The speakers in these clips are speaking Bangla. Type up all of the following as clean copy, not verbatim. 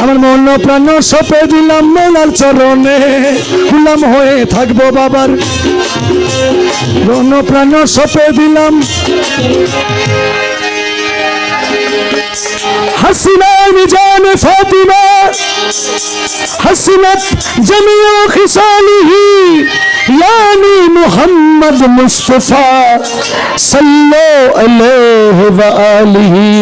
আমার মন প্রাণ সপে দিলাম মৌলার চরণে, গোলাম হয়ে থাকবো বাবার। মন প্রাণ সপে দিলাম হাসিনা মিজান ফাতিমা হাসিনাত জামিউ খিসালিহি यानी मुहम्मद मुस्तफा सल्लो अलैहि व आलिही।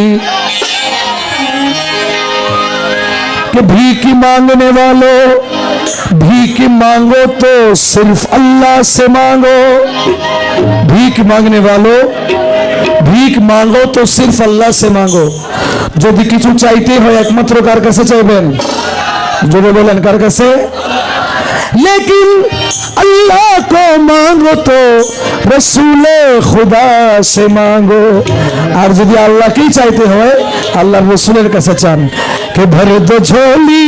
कि भीख मांगने वालों, भीख मांगो तो सिर्फ अल्लाह से मांगो। भीख मांगने वालों, भीख मांगो तो सिर्फ अल्लाह से मांगो। যদি কিছু চাইতে হয় একমাত্র কার কাছে চাইবেন? জোরে বলেন কার কাছে? लेकिन अल्लाह को मांगो तो रसूले खुदा से मांगो। और यदि अल्लाह की चाहते हो अल्लाह रसूलेर काছে চান। के भर दो झोली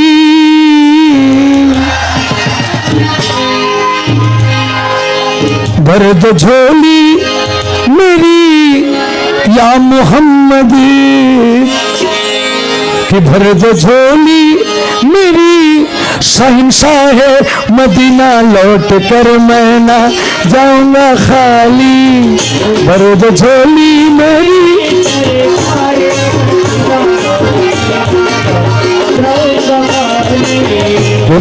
भर दो झोली मेरी या मोहम्मदी। कि भर दो झोली मेरी शहंशाह मदीना लौट कर मैं ना जाऊंगा खाली। भर दो झोली मेरी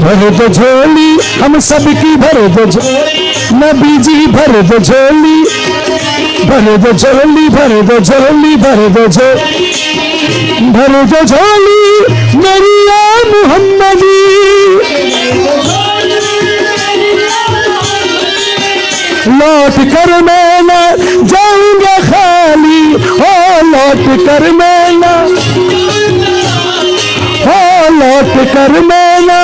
भर दो झोली हम सबकी भर दो झोली नबी जी भर दो झोली भर दो झोली भर दो झोली भर दो झोली भर दो झोली मेरी या मुहम्मदी। लौट कर मैं ना जाऊंगा खाली ओ लौट कर मैं ना ओ लौट कर मैं ना।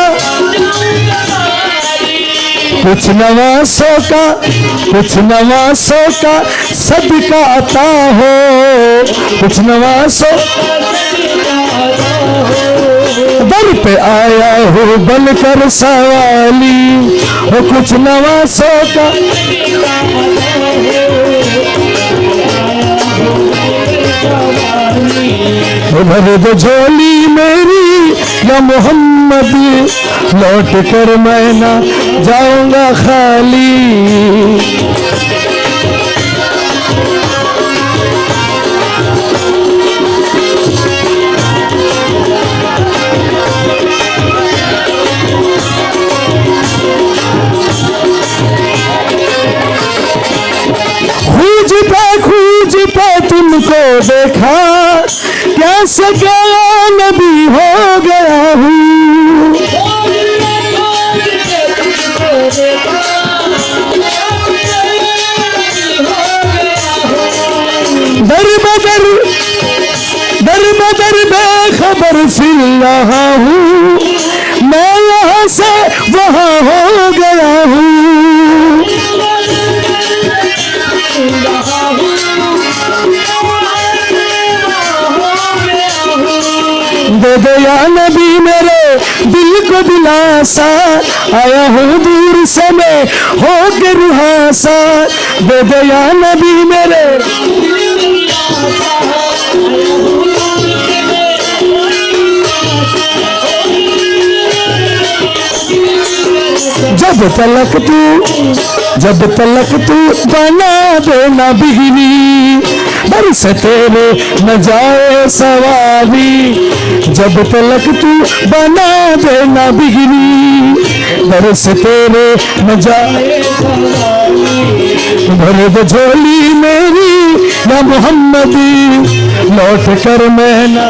कुछ नवासों का सदका अता हो। कुछ नवासों दर पे आया हो बनकर सवाली हो। कुछ नवासों का भर दो झोली मेरी या मोहम्मदी। लौट कर मैं ना जाऊंगा खाली। खूज पे तुमको देखा कैसे गया नबी हो गया हूँ। दर बदर बेखबर फिर रहा हूँ मैं यहाँ से वहाँ हो गया हूँ। दे दो या नबी मेरे दिल को दिलासा आया हूँ दूर से मैं हो के रुहासा। दे दो या नबी मेरे जब तलक तू बना देना बिगनी बरस तेरे न जाए सवारी। जब तलक तू बना देना बिगनी बरस तेरे न जाए सवारी। भर दो झोली मेरी या मोहम्मदी। लौट कर मैं ना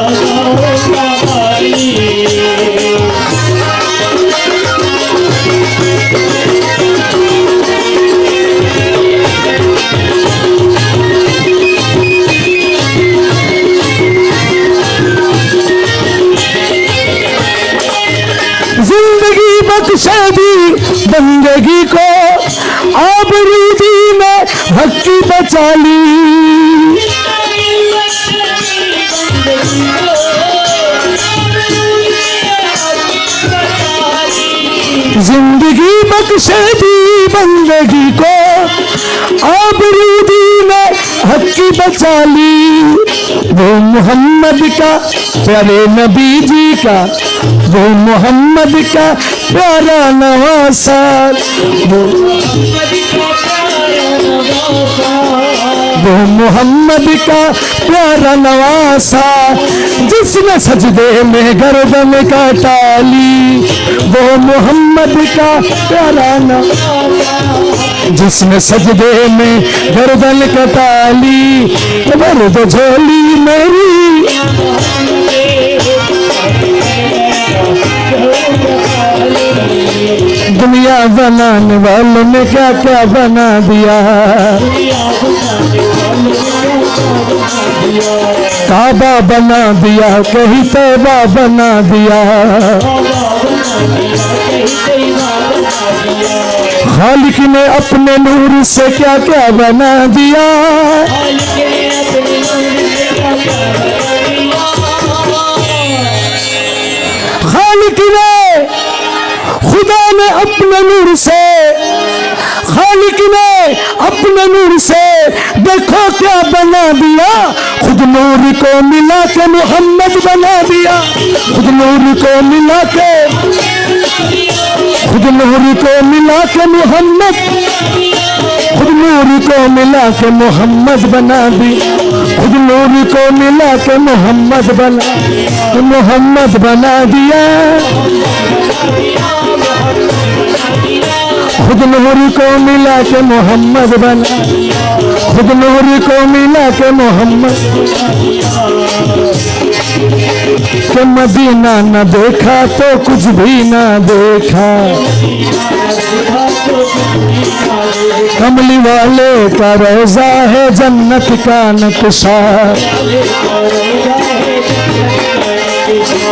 बख्शेगी बंदगी को आबरूदी में हक्की बचा ली। जिंदगी बख्शेगी बंदगी को आबरूदी में हक्की बचा ली। वो मोहम्मद का प्यारे नबी जी का, वो मोहम्मद का प्यारा नवासा, वो मोहम्मद का प्यारा नवासा, जिसने सजदे में गर्दन काटा ली। वो मोहम्मद का प्यारा नवासा, जिसने सजदे में गर्दन कटा ली। दर्द झोली मेरी दुनिया बनाने वालों ने क्या क्या बना दिया। काबा बना दिया, कहीं तौबा बना दिया। खालिक ने अपने नूर से क्या क्या बना दिया। खालिक ने, खुदा ने अपने नूर से, खालिक ने अपने नूर से देखो क्या बना दिया। खुद नूर को मिला के मोहम्मद बना दिया। खुद नूर को मिला के, खुद नूर को मिला के मोहम्मद, खुद नूर को मिला के मोहम्मद बना दी। खुद नूर को मिला के मोहम्मद बना, मोहम्मद बना दिया। खुद नूर को मिला के मोहम्मद बना, खुद नूर को मिला के मोहम्मद। के मदीना न देखा तो कुछ भी न देखा। कमली वाले का रोजा है जन्नत का नक्शा।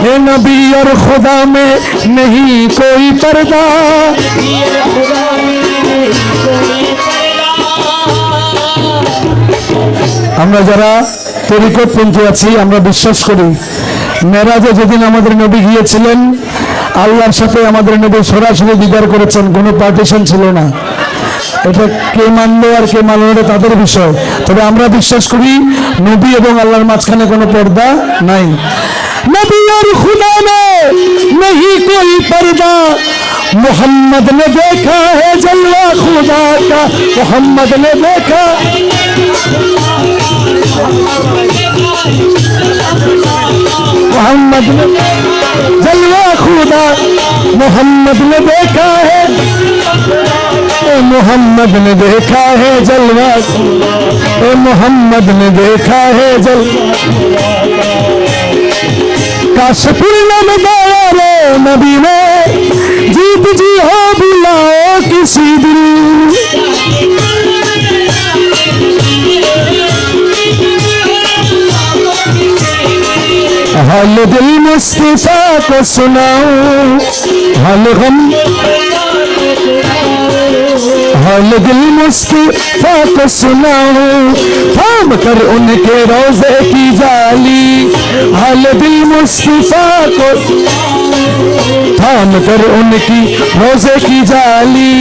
हे नबी और खुदा में नहीं कोई पर्दा। আমরা যারা তরিকতপন্থী আছি আমরা বিশ্বাস করি মেরাজে যেদিন আমাদের নবী গিয়েছিলেন আল্লাহর সাথে আমাদের নবী সরাসরি দিদার করেছেন, কোনো পার্টিশন ছিল না। এটা কে মানলো আর কে মানলো না তাদের বিষয়, তবে আমরা বিশ্বাস করি নবী এবং আল্লাহর মাঝখানে কোনো পর্দা নাই। नबी और खुदा में नहीं कोई पर्दा। मोहम्मद ने देखा है जलवा खुदा का। मोहम्मद ने देखा, मोहम्मद ने जलवा खुदा। मोहम्मद ने देखा है, मोहम्मद ने देखा है जलवा। मोहम्मद ने देखा है जलवा। काश पूर्णम गया रे नबी ने जीत जी हो बुलाओ किसी दिल। हाल दिल मुस्तफा को सुनाओ, हाल गम, हाल दिल मुस्तफा को सुनाओ। थाम कर उनके रोजे की जाली। हाल दिल मुस्तफा को थाम कर उनकी रोजे की जाली।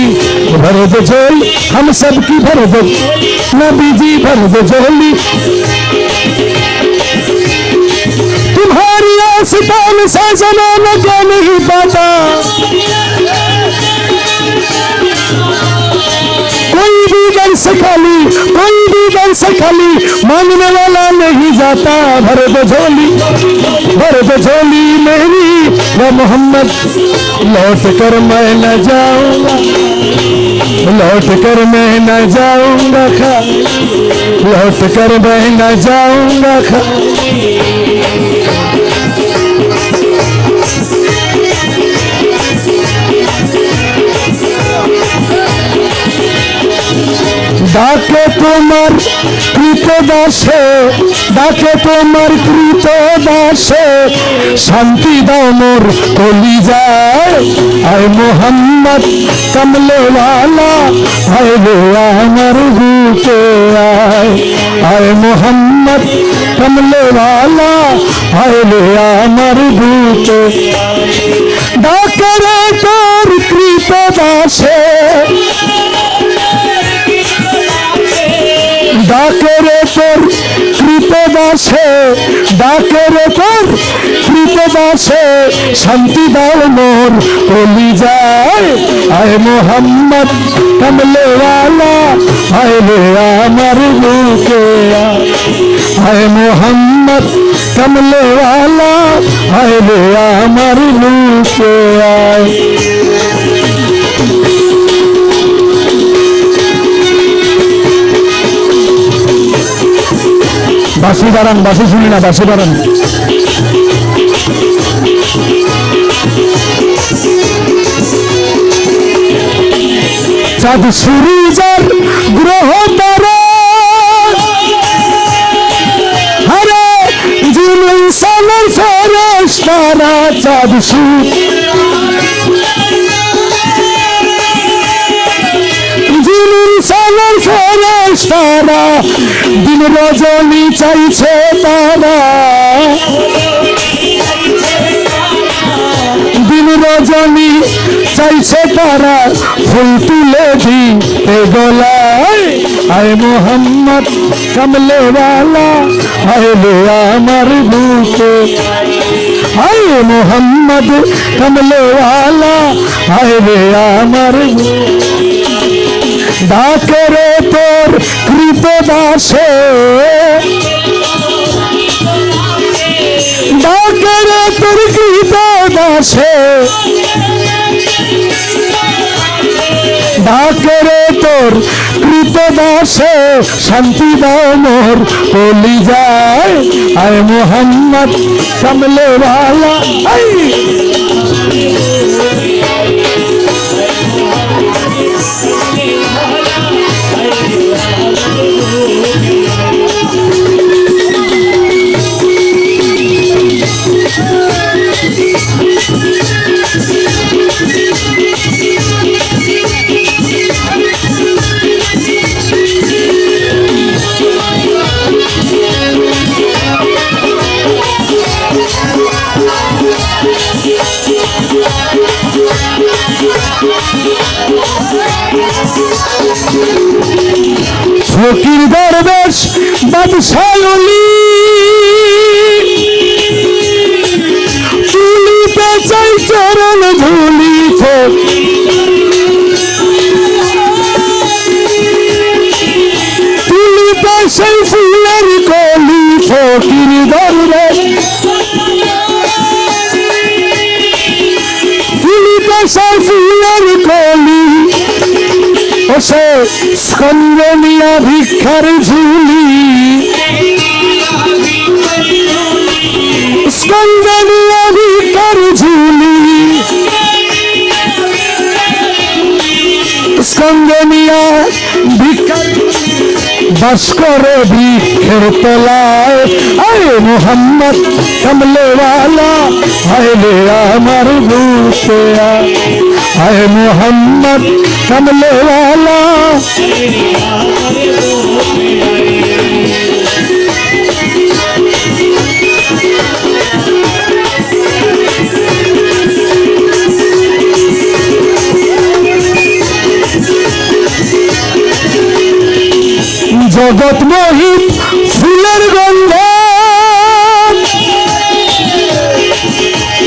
भर दो झोली हम सब की, भर दो नबी जी भर दो झोली। तुम्हारी आस्तान से जमाना क्या नहीं पाता। कोई भी दर से खाली, कोई भी दर से खाली मांगने वाला नहीं जाता। भर दो झोली, भर दो झोली मेरी वो मोहम्मद। लौट कर मैं न जाऊंगा, लौट कर मैं न जाऊंगा खा, लौट कर मैं न जाऊंगा खा। ডাকে তোমার কৃত দাসে, ডাকে তোমার কৃত দাসে শান্তি দাও মোর কলিজায়। আয় মোহাম্মদ কমলে ওয়ালা, আয় রে আমার বুকে আয়। আয় মোহাম্মদ কমলে ওয়ালা, আয় রে আমার বুকে। ডাকে রে তোর কৃত দাসে, ডাকে রে তোর কৃত দাসে দাসে ডাকে রে তোর কৃত দাসে শান্তি দাও মোর কলি যায় আয় মোহাম্মদ কমলে वाला আয় রে আমার বুকে আয় মোহাম্মদ কমলে वाला আয় রে আমার বুকে আয় বাঁশি বাড়ান বাঁশি শুনি না বাঁশি বাড়ান চাঁদ সূর্যের গ্রহ তারা হরে জিন ইনসানের ফেরেশতারা চাঁদ সূর্য জিন ইনসানের ফেরেশতারা দিন রজনী চাইছে তারা দিন রজনী চাইছে তারা ফুল তুলে দিতে গলায় আয় মোহাম্মদ কমলে वाला আয় রে আমার বুকে আয় মোহাম্মদ কমলে वाला আয় রে আমার ডাকে রে তোর কৃত দাসে ডাকে রে তোর কৃত দাসে ডাকে রে তোর কৃত দাসে শান্তি দাও মোর কলি যায় আয় মোহাম্মদ কমলে वाला ফকির দরবেশ বাদশাহ ওলি তুলিতে চাই চরণ ধুলি তুলিতে সেই ফুলের কলি ফকির দরবেশ তুলিতে সেই ফুলের কলি ওসে স্কন্দে নিয়া ভিক্ষার ঝুলি স্কন্দে নিয়া ভিক্ষার ঝুলি স্কন্দে নিয়া ভিক্ষার বাস করে বৃক্ষের তলায় আয় মোহাম্মদ কমলে वाला আয় রে আমার বুকে আয় মোহাম্মদ কমলে वाला জগৎ মোহিত ফুলের গন্ধ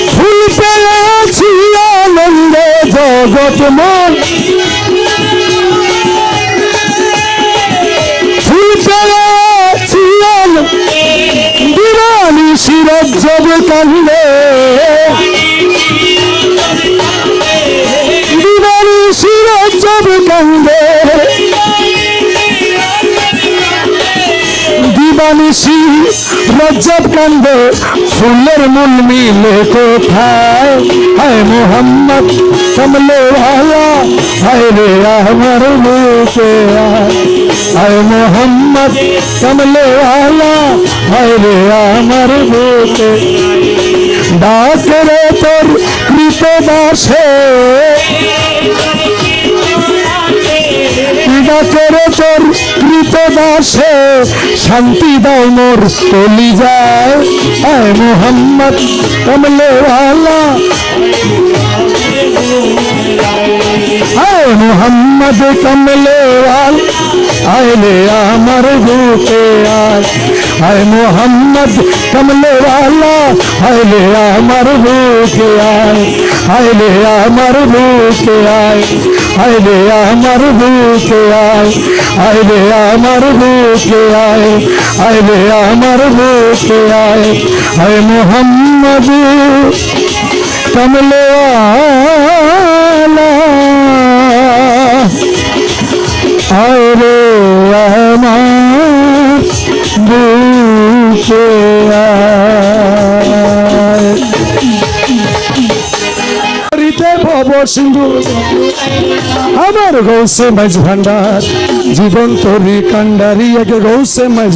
ফুল পেয়েছি আনন্দে জগৎ মোহ ফুল পেয়েছি দিবানি শিরজ্জব কান্দে দিবানি শিরজ্জব কান্দে দিবানিশি রজব কান্দে ফুলের মূল মিলে কোথায় হায় মোহাম্মদ কমলে वाला হায় রে আমার বুকে হায় মোহাম্মদ কমলে वाला হায় রে আমার বুকে ডাকে রে তোর কৃত দাসে ডাকে রে তোর কৃত দাসে শান্তি দাও মোর কলি যায় আয় মোহাম্মদ কমলে वाला আয় মোহাম্মদ কমলে वाला आए अमर बुके आए मोहम्मद कमले वाला आए अमर बुके आए अमर बुके आए अमर बुके आए अमर बुके आए अमर बुके आए मोहम्मद कमले वाला आए अमर बुके भव सिंधु আমার গৌসে মাঝ ভান্ডার জীবন তরি কান্ডারি এক গৌসে মাঝ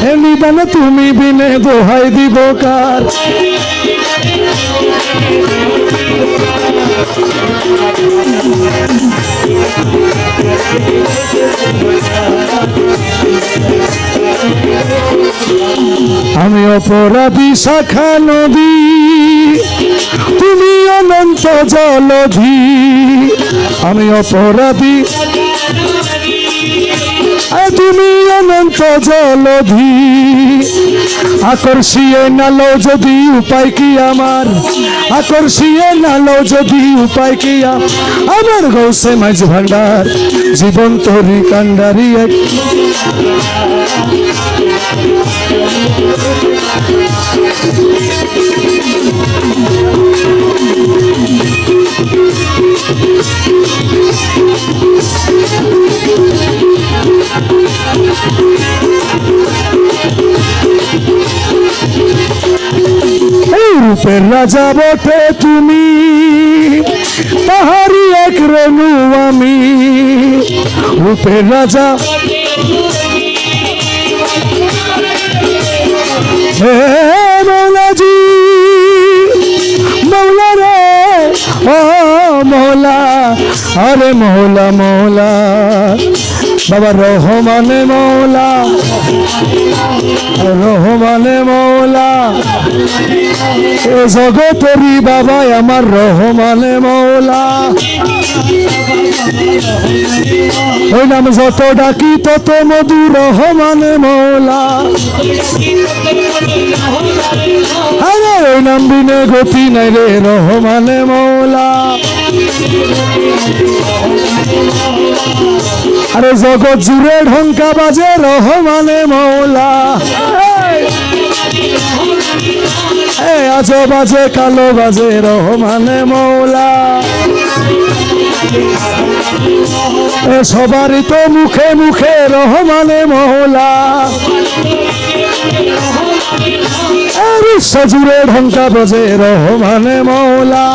হে নিদান তুমি বিনে দোহাই দিব কার আমি অপরাধী শাখা নদী তুমি অনন্ত জলধি আমি অপরাধী তুমি অনন্ত জলধি আকর্ষিয়ে নালো যদি উপায় কি আমার আকর্ষিয়ে নালো যদি উপায় কি আমার গৌসে মাঝ ভান্ডার জীবন তরি কান্ডারি এক রূপের রাজা বটে তুমি তাহারি এক রেণু আমি রূপের রাজা হে মৌলাজি মৌলা রে ও মৌলা আরে মৌলা মৌলা বাবা রহমানে মৌলা রহমানে মৌলা এ জগতেরই বাবা আমার রহমানে মৌলা ওই নাম যত ডাকি তত মধু রহমানে মৌলা আরে ওই নাম বিনে গতি নাই রে রহমানে মৌলা আরে জগৎ জুড়ে ঢঙ্কা বাজে রহমানে মৌলা আজো বাজে কালো বাজে রহমানে মৌলা সবারই তো মুখে মুখে রহমানে মৌলা বিশ্ব জুড়ে ঢঙ্কা বাজে রহমানে মৌলা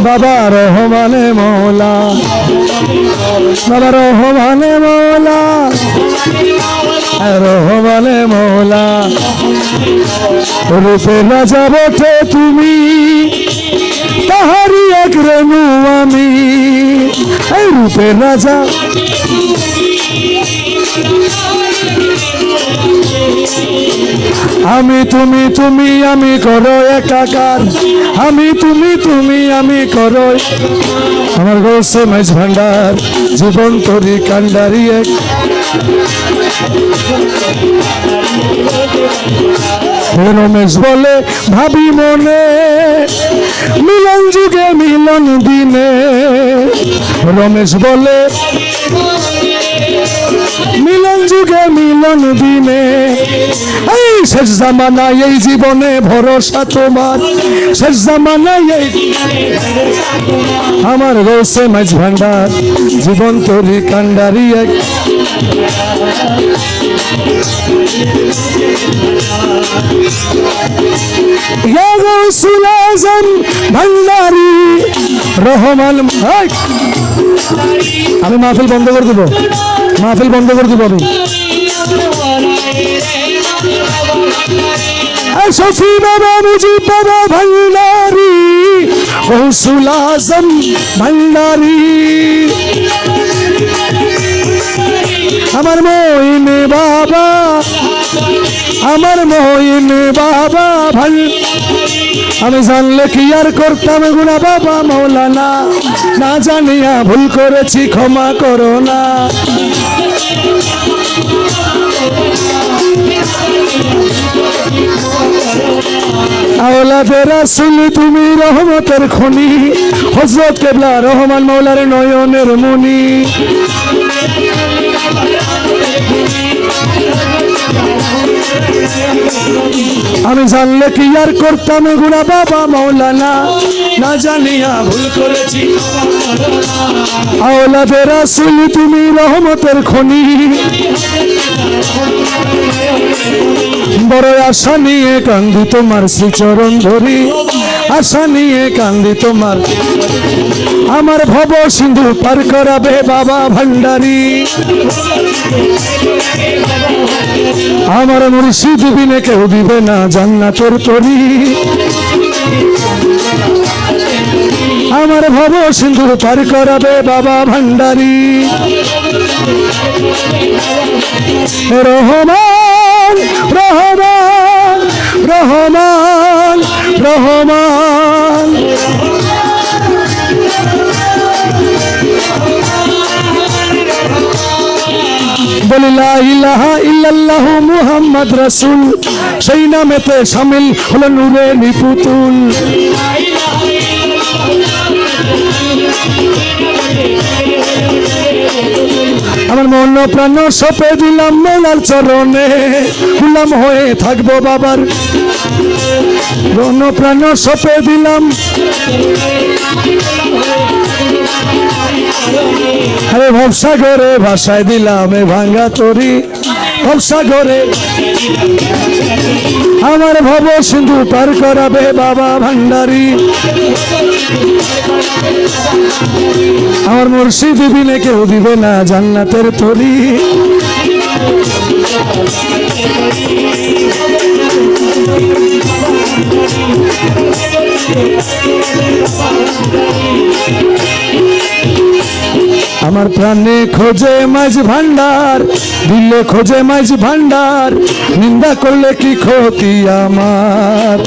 বাবা রহমানে মৌলা বাবা রহমানে মৌলা রহমানে মৌলা রূপে রাজা বটে তুমি তাহারি এক রেণু আমি এই রূপে রাজা আমি তুমি তুমি আমি করো একাকার আমি তুমি তুমি আমি করো আমার গৌসে মাঝ ভান্ডার জীবন তরি কান্ডারি এক রমেশ বলে ভাবি মনে মিলন যুগে মিলন দিনে রমেশ বলে মিলন যুগে মিলন দিনে এই শেষ জামানায় এই জীবনে ভরসা তোমার শেষ জামানায় এই আমার গৌসে মাঝ ভান্ডার জীবন তরি কান্ডারি এক ইয়া গৌসুল আজম ভান্ডারি রহমান আমি মাহফিল বন্ধ করে দেবো মাহফিল বন্ধ করে দেবো আমি শফি বাবা মুজিব বাবা ভান্ডারি গৌসুল আজম ভান্ডারি আমার মইন বাবা আমার মইন বাবা আমি জানলে কি আর করতাম গুনাহ বাবা মাওলানা, না জানিয়া ভুল করেছি ক্ষমা করো না। আওলাদে রাসূল তুমি রহমতের খনি, হযরত কেবলা রহমান মাওলার নয়নের মনি। আমি জানলে কি আর করতাম গুনাহ বাবা মাওলানা, না জানিয়া ভুল করেছি। আওলাদে রাসূল তুমি রহমতের খনি, বড় আশা নিয়ে কান্দি তোমার শ্রীচরণ ধরি, আশা নিয়ে কান্দি তোমার। আমার ভব সিন্ধু পার করাবে বাবা ভান্ডারী, আমার মুর্শিদ বিনে কেউ দিবে না জান্নাতের তরি। আমার ভব সিন্ধু পার করাবে বাবা ভান্ডারী। রহমান রহমান রহমান রহমান, বলি লা ইলাহা ইল্লাল্লাহু মুহাম্মদ রাসূল, সেই নামেতে শামিল হলো নূরে নিপুতুল। আমার মন প্রাণ সপে দিলাম মৌলার চরণে, গোলাম হয়ে থাকবো বাবার। মন প্রাণ সপে দিলাম, আরে ভবসাগরে ভাসায় দিলাম এ ভাঙ্গা তরি। ভবসাগরে আমার ভব সিন্ধু পার করাবে বাবা ভান্ডারী। আমার মুর্শিদ বিনে কেউ দিবে না জান্নাতের তরি। আমার প্রাণে খোঁজে মাঝ ভান্ডার, দিলে খোঁজে মাঝ ভান্ডার, নিন্দা করলে কি ক্ষতি আমার।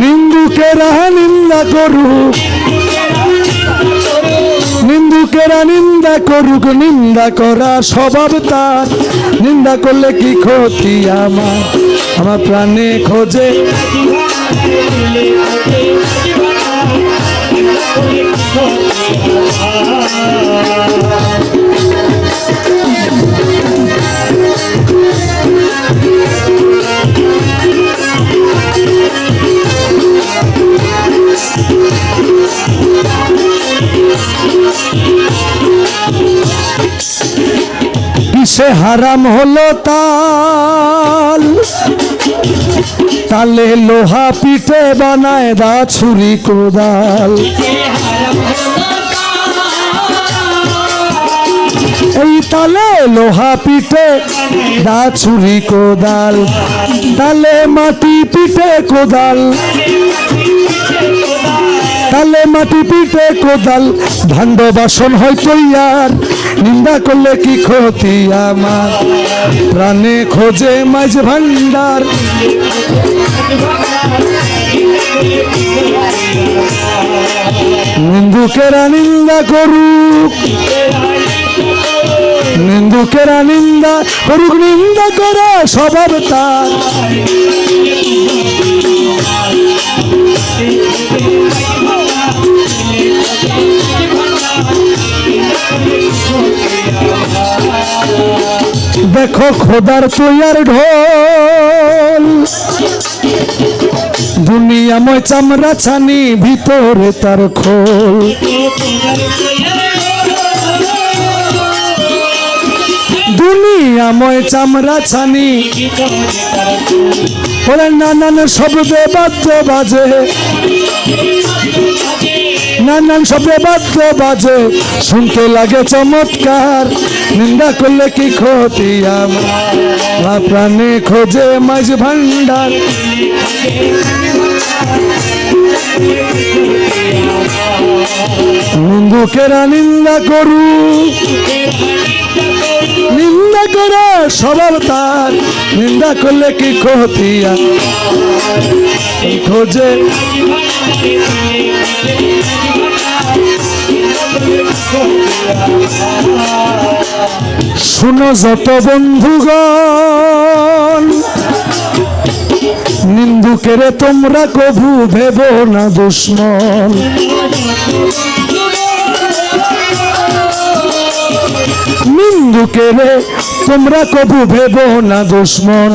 নিন্দুকেরা নিন্দা করুক, নিন্দুকেরা নিন্দা করুক, নিন্দা করা স্বভাব তার, নিন্দা করলে কি ক্ষতি আমার। আমার প্রাণে খোঁজে কিসে হারাম হলো তাল, তালে লোহা পিঠে বানায় দা ছুরি কোদাল। এই তালে লোহা পিঠে দা ছুরি কোদাল, তালে মাটি পিঠে কোদাল, তালে মাটি পিঠে কোদাল, ভাণ্ড বাসন হয় তৈয়ার, নিন্দা করলে কি ক্ষতি আমার। প্রাণে খোঁজে মাঝ ভান্ডার, নিন্দুকেরা নিন্দা করুক, নিন্দুকেরা নিন্দা করুক, নিন্দা করা স্বভাব তার। দেখো খোদার তৈয়ার ঢোল, দুনিয়াময় চামড়া ছানি, ভিতরে তার খোল। দুনিয়াময় চামড়া ছানি, ওরা নানান শব্দে বাদ্য বাজে, নানান শব্দে বাদ্য বাজে, শুনতে লাগে চমৎকার, নিন্দা করলে কি ক্ষতি আমার। প্রাণে খোঁজে মাঝ ভান্ডার, নিন্দুকেরা নিন্দা করুক, নিন্দা করে স্বভাব তার, নিন্দা করলে কি ক্ষতি খোঁজে। শুনো যত বন্ধুগণ, নিন্দুকেরে তোমরা কভু ভেব না দুশ্মন। নিন্দুকেরে তোমরা কভু ভেব না দুশ্মন,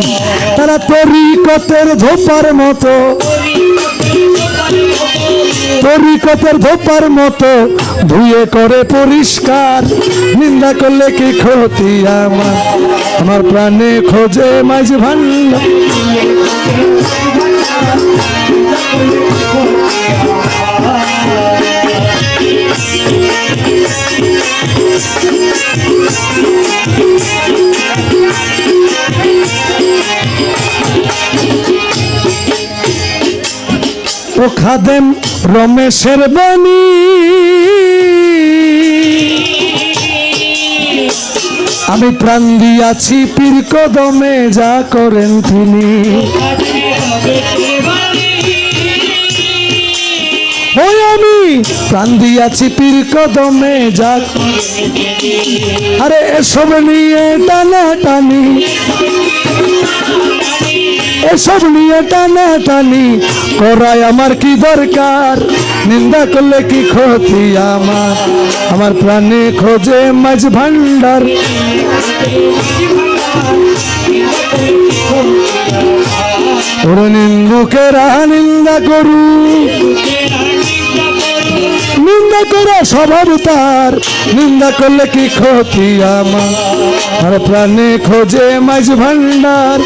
তারা তরিকতের ধোপার মতো, তরিকতের ধোপার মতো ধুয়ে করে পরিষ্কার। নিন্দা করলে কি ক্ষতি আমার, আমার প্রাণে খোঁজে মাঝ ভান্ডার। ও খাদেম রমেশের বাণী, আমি প্রাণ দিয়াছি পীর কদমে, যা করেন তিনি। ওই আমি প্রাণ দিয়াছি পীর কদমে, যা। আরে এসব নিয়ে টানা টানি, এসব নিয়ে টানা টানি করায় আমার কি দরকার। নিন্দা করলে কি ক্ষতি আমার, আমার প্রাণে খোঁজে মাঝ ভান্ডার। ওরে নিন্দুকেরা নিন্দা করু, নিন্দা করে স্বভাব তার, নিন্দা করলে কি ক্ষতি আমার, আর প্রাণে খোঁজে মাঝ ভান্ডার।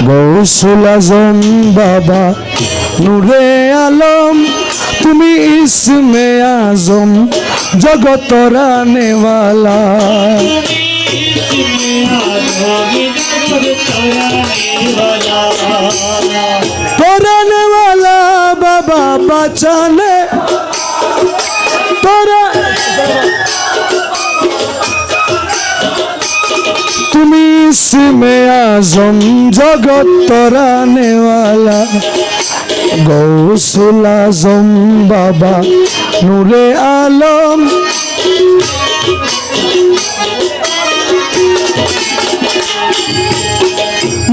গৌসুল আজম বাবা নূরে আলম, তুমি ইসমে আজম জগত রানেওয়ালা। তোরানেওয়ালা বাবা বাঁচানে, তোরা তুমি ইসমে আজম জগত তোরানেওয়ালা। গৌসুল আজম বাবা নূরে আলম,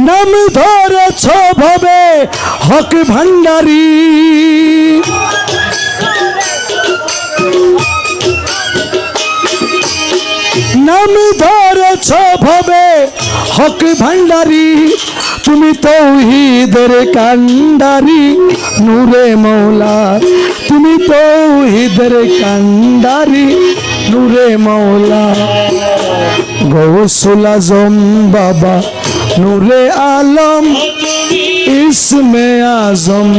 নাম ধরেছ ভবে হক ভান্ডারী। নাম ধরেছ ভবে হক ভান্ডারী, তুমি তৌহিদের কান্ডারি নূরে মৌলা। তুমি তৌহিদের কান্ডারি নূরে মৌলা। গৌসুল আজম বাবা নূরে আলম, ইসমে আজম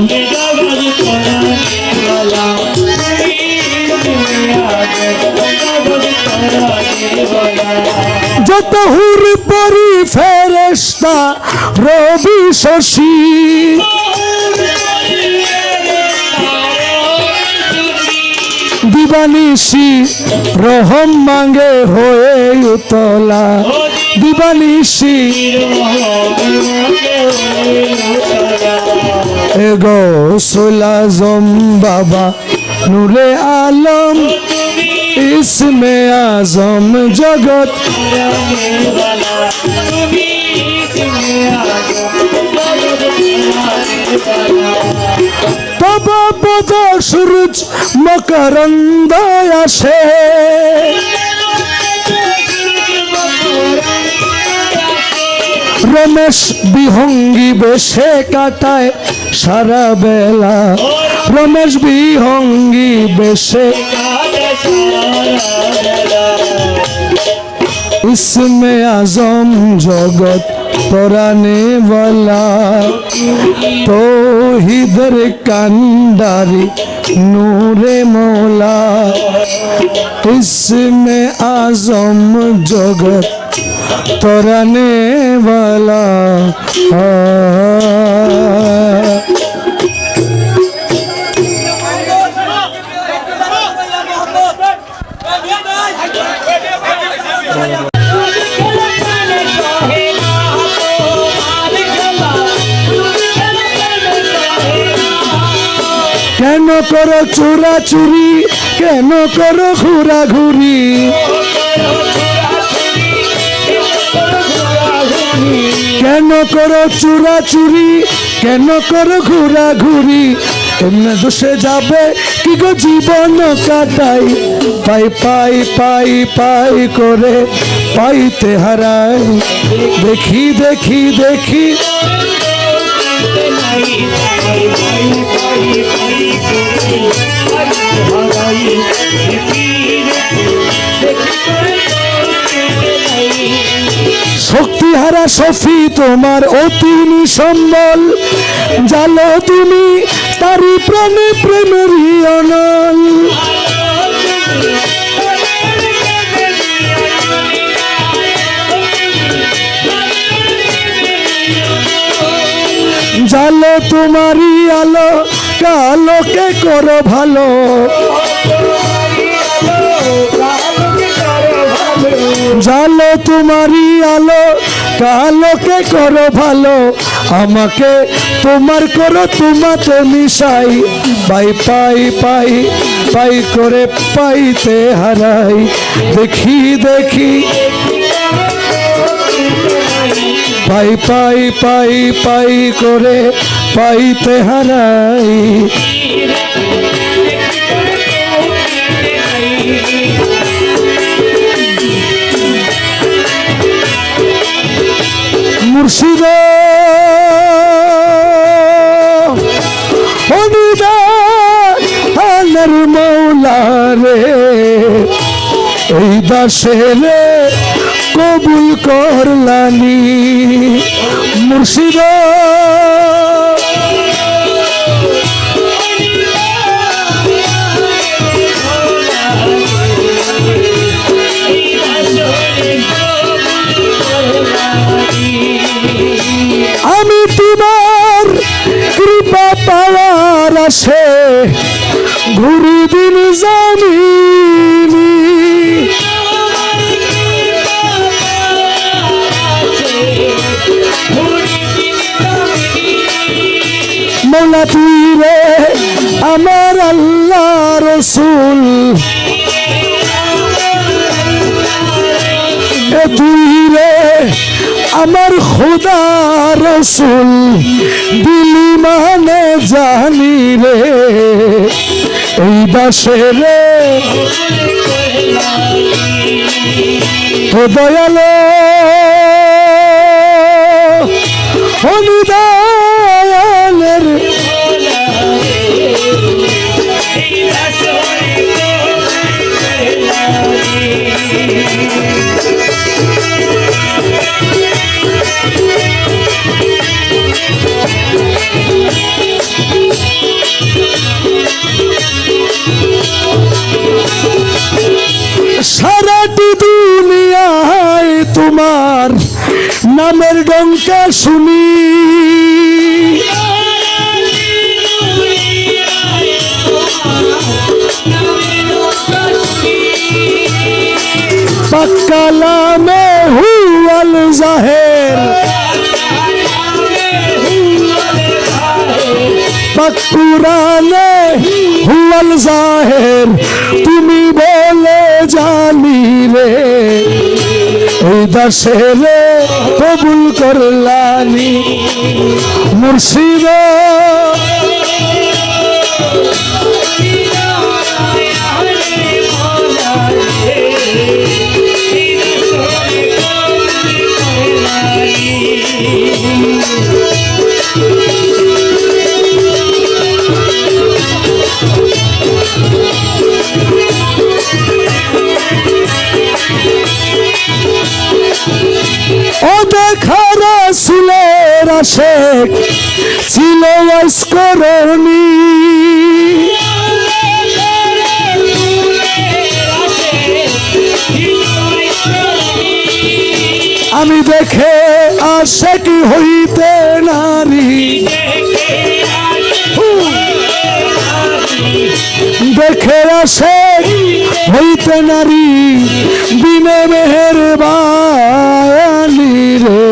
যত হুর পরি ফেরেশতা রবি শশী, দিবানিশি রহম মাঙ্গে হয়ে উতলা। দিবানিশি এ গৌসুল আজম বাবা নূরে আলম, ইসমে আজম জগত। তব পদ সূরজ মকরন্দ আসে, রমেশ বিহঙ্গী বেশে কাটায় সারা বেলা। রমেশ বিহঙ্গী বেশে ইসমে আজম জগত पराने वाला तौहीदर कंडारी नूरे मौला इसमें आज़म जगत तराने वाला কেন করো চোরাচুরি কেন করো ঘোরাঘুরি কেন করো চোরাচুরি কেন করো ঘোরাঘুরি এমনি দোষে যাবে কি গো জীবন কাটাই পাই পাই পাই পাই করে পাইতে হারাই দেখি দেখি দেখি শক্তিহারা সফি তোমার অতি নিসম্বল জালো তুমি তারি প্রাণে প্রেমেরই অনল জালো তোমারই আলো কালোকে করো ভালো জালো তোমারই আলো কালোকে করো ভালো আমাকে তোমার করো তোমাতে মিশাই পাই পাই পাই পাই করে পাইতে হারাই দেখি দেখি পাই পাই পাই পাই করে পাইতে হারাই মুর্শিদ অনুদানের মৌলা রে এই দাসেরে কবুল করলানি মুর্শিদ আমি তোমার কৃপা পাওয়ার আসে ঘুরি দিন জানিনি মৌলা তুই রে আমার আল্লাহ রসুল তুই রে আমার খুদা রসুল দিলি মানে জানি রে এই দাসে রে ও দয়ালো অনুদানের সারাটি দুনিয়ায় তোমার নামের ডঙ্কা শুনি কালামে হুয়াল জাহের পাক কুরআনে হুয়াল জাহের তুমি বলে জানি রে এই দাসে রে কবুল করলানি মুর্শিদ ও দেখার আশেক ছিল আইসকরণী আমি দেখে আশেক হইতে নারী দেখে আশেক হইতে নারী বিনে মেহেরবানি রে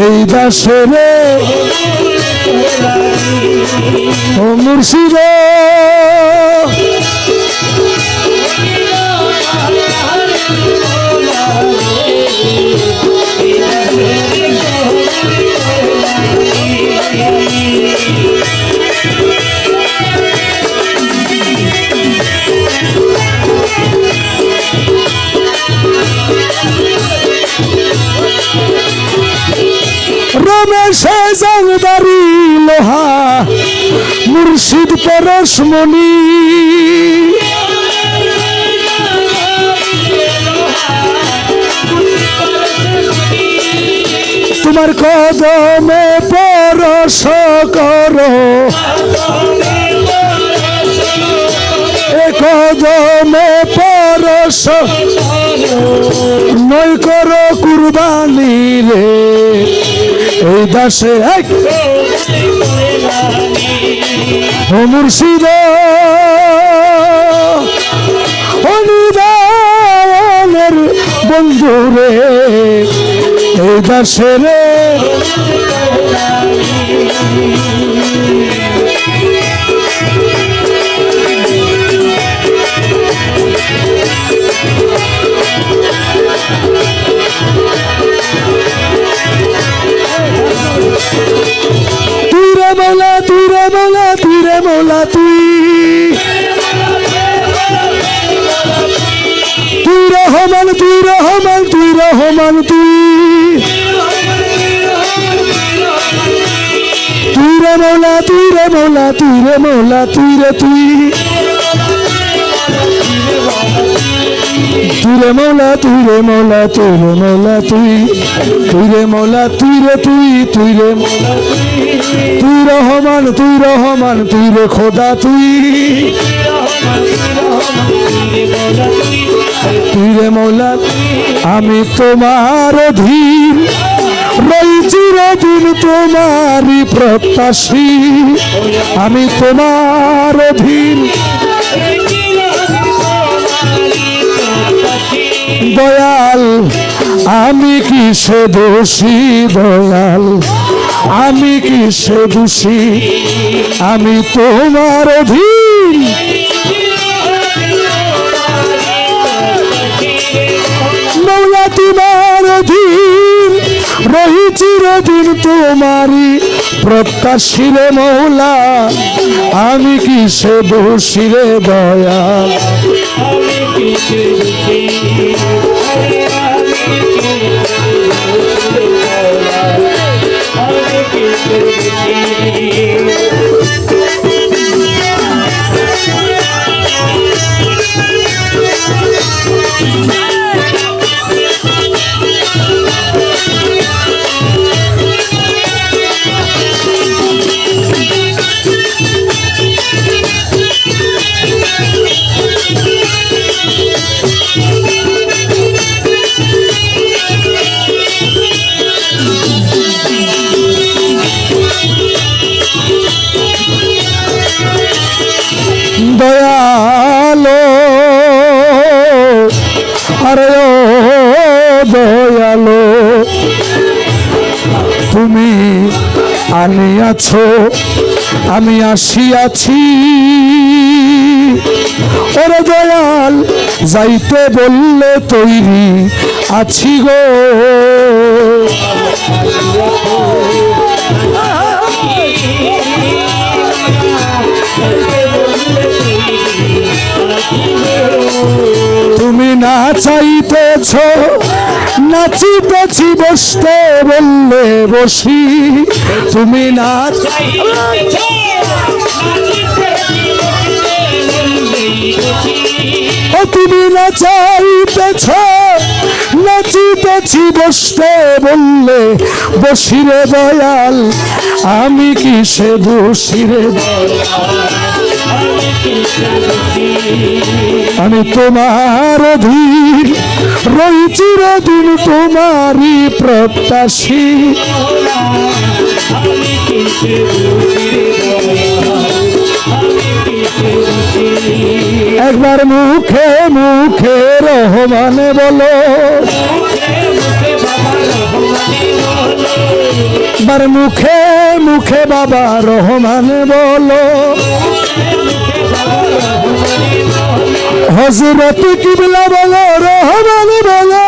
এই দাসে রে ও মুর্শিদ রমেশে জাংদারি লোহা মুর্শিদ পরশমণি তোমার কদমে পরশ করো এ কদমে পরশ নয় করো কুরবানি রে এই দাসে ও মুর্শিদ অনুদানের বন্ধু রে এই দাসে রে তুই রে মৌলা তুই রে মৌলা তুই রে মৌলা তুই তুই রহমান তুই রহমান তুই রহমান তুই তুই রে মৌলা তুই রে মৌলা তুই রে মৌলা তুই রে তুই তুই রে মৌলা তুই রে মৌলা তুই রে মৌলা তুই তুই রে মৌলা তুই রে তুই তুই রে মৌলা তুই রহমান তুই রহমান তুই রে খোদা তুই তুই রে মৌলা আমি তোমার অধীন রই চিরদিন তোমারই প্রত্যাশী আমি তোমার অধীন দয়াল আমি কিসে দোষী দয়াল আমি কিসে দোষী আমি তোমার অধীন মৌলা তোমার অধীন রহি চিরদিন তোমারই প্রত্যাশী রে মৌলা আমি কিসে দোষী রে দয়াল দয়ালো আরে ও দয়ালো তুমি আনিয়াছো আমি আসিয়াছি ওরে দয়াল যাইতে বললে তৈরি আছি গো তুমি না চাইতেছ নাচিতেছি বসতে বললে বসি তুমি না ও তুমি না চাইতেছ নাচিতে বলিতেছি বসতে বললে বসিরে দয়াল, আমি কি সে দোষীরে? আমি তোমার অধীন রই চিরদিন, তোমারই প্রত্যাশী। একবার মুখে মুখে রহমানে বলো, একবার মুখে মুখে বাবা রহমানে বলো। হযরত কিবলা বলো রহমানে বলো,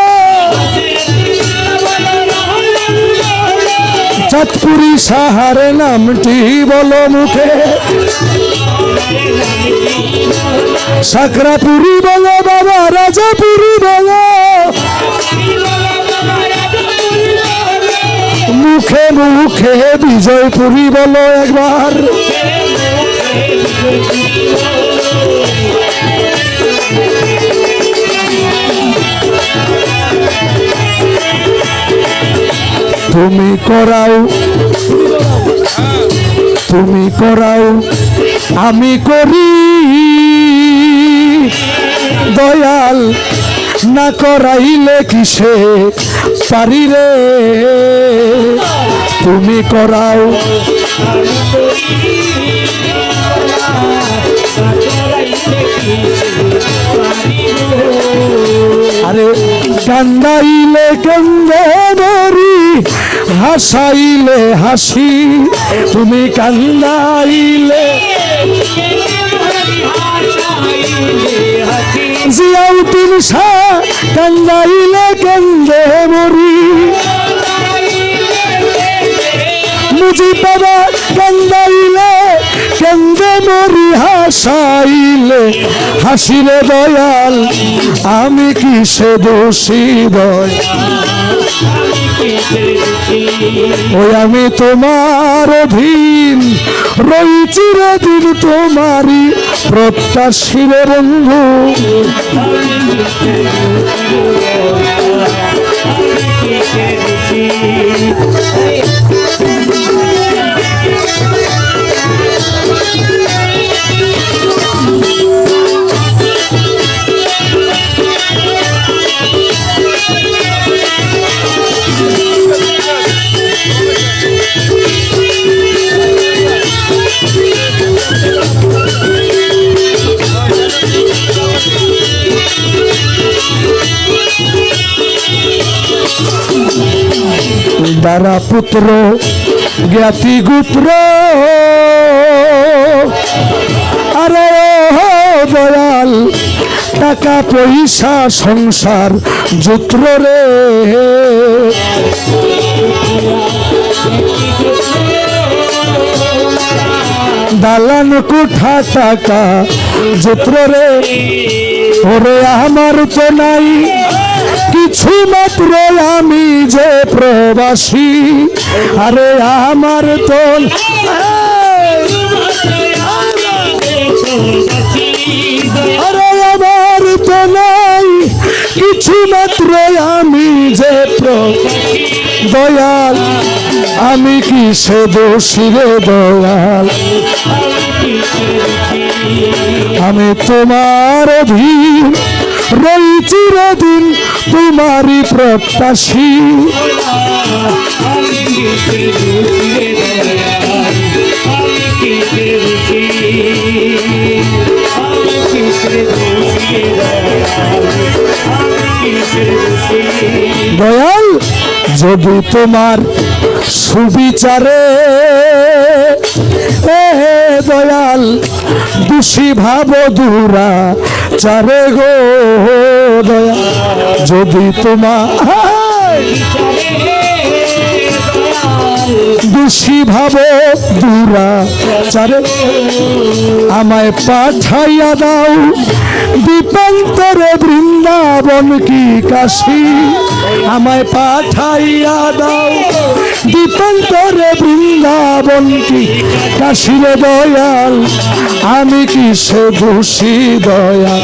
চাঁদপুরি সাহারে নামটি বলো মুখে, সাকরাপুরি বলো বাবা, রাজাপুরি বলো, মুখে মুখে বিজয়পুরি বলো একবার। তুমি করাও, তুমি করাও আমি করি, দয়াল না করাইলে কিসে পারি রে। তুমি করাও, আরে কান্দাইলে কান্দে মরি, হাসাইলে হাসি। তুমি কান্দাইলে জিয়াউদ্দিন শাহ, কান্দাইলে কান্দে মরি। মুজিব বাবা কান্দাইলে কান্দে মরি, হাসাইলে হাসিলে দয়াল, আমি কি সে দোষী দয়াল? ওই আমি তোমার অধীন রই চিরদিন, তোমারই প্রত্যাশী রে বন্ধু। দ্বারা পুত্র জ্ঞাতি গোত্র, আরে ও দয়াল টাকা পয়সা সংসার জুত্র রে। দালান কোঠা টাকা জুত্র রে, ওরে আমার তো নাই কিছু মাত্র, আমি যে প্রবাসী। আরে আমার তো আরে আমার তো নাই কিছু মাত্র, আমি যে দয়াল, আমি কি সে দোষী রে দয়াল? আমি তোমার অধীন রই চিরদিন, তোমারই প্রত্যাশী। দয়াল যদি তোমার সুবিচারে দয়াল দোষী ভাব দূরা চারে গো দয়াল, যদি তোমার দোষী ভাব দূরা চারে, আমায় পাঠাইয়া দাও দীপান্তরে বৃন্দাবন কি কাশী। আমায় পাঠাইয়া দাও দীপান্তরে বৃন্দাবন কি কাশী রে দয়াল, আমি কি সে দোষী দয়াল?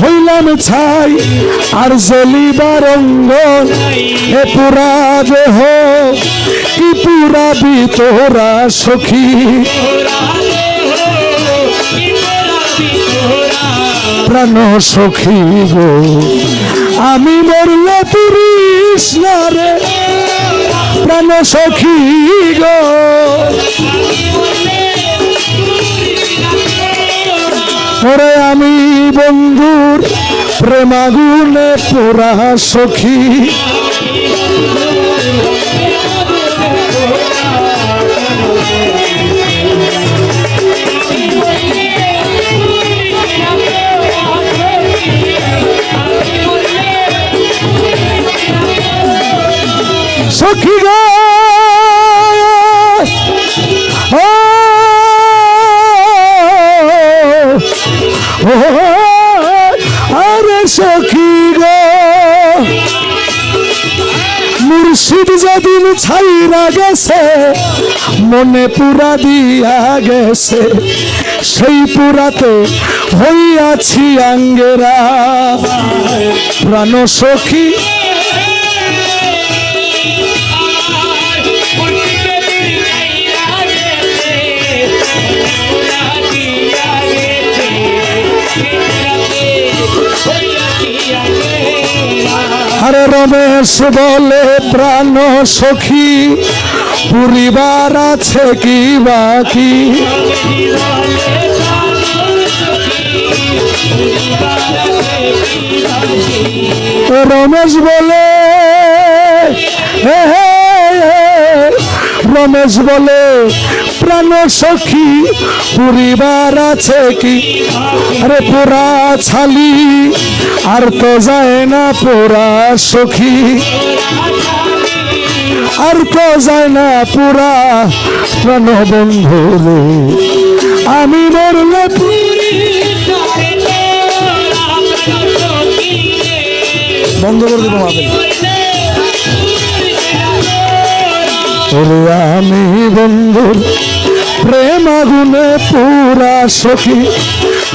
হইলাম ছাই আর জ্বলিবার অঙ্গন, এ পুরা দেহ কি পুরাবি তোরা সখী। প্রাণ সখী গো আমি মরলে পুরিস না রে, প্রাণ সখী গো ওরে আমি বন্ধুর প্রেমাগুনে পুরা সখী। সখী গো আরে সখী গো মুর্শিদ যেদিন ছাইরা গেছে, মনে পুরা দিয়া গেছে, সেই পুরাতে হইয়াছি আঙ্গেরা। প্রাণ সখী আরে রমেশ বলে প্রাণ সখী পরিবার আছে কি বাকি। রমেশ বলে রমেশ বলে প্রাণ সখী পরিবার আছে কি। আরে পুরা ছালি আর তো যায় না পুরা সখী, আর তো যায় না পুরা প্রাণ বন্ধু রে আমি মরলে বন্ধ করে দেবো মাপে। ওরে আমি বন্ধুর প্রেম আগুনে পুরা সখী,